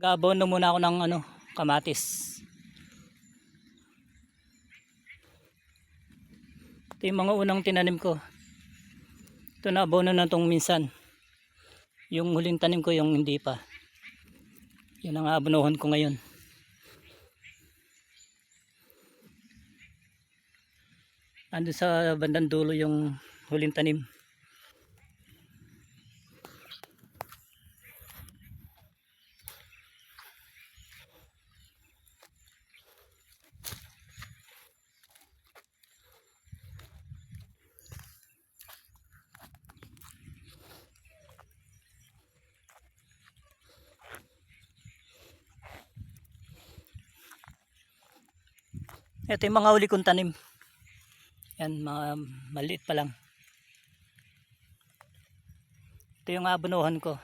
Mag-aabono muna ako ng kamatis. Ito yung mga unang tinanim ko. Ito na abono na itong minsan. Yung huling tanim ko yung hindi pa. Yan ang aabonohan ko ngayon. Ando sa bandang dulo yung huling tanim. Ito yung mga huli kong tanim. Yan, mga maliit pa lang. Ito yung aabonohan ko.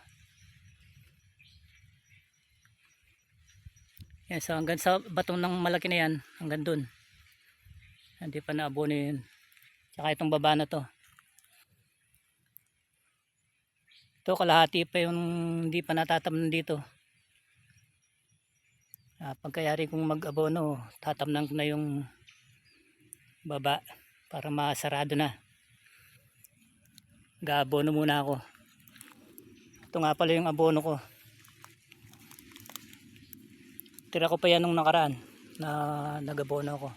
Yan, so hanggang sa batong ng malaki na yan, hanggang dun. Hindi pa naabono yun. Tsaka itong baba na to. Ito kalahati pa yung hindi pa natatamnan dito. Pagkayari kong mag-abono, tatamnan ko na yung baba para masarado na. Ga-abono muna ako. Ito nga pala yung abono ko. Tira ko pa yan nung nakaraan na nag-abono ako.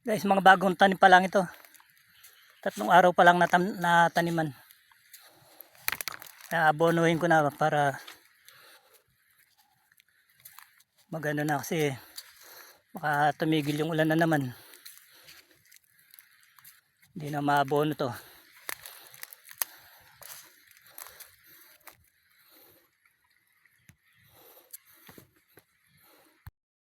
Guys, mga bagong tanim pa lang ito. 3 araw pa lang nataniman. Abonohin ko na para magano na kasi baka tumigil yung ulan na naman. Hindi na maabono to.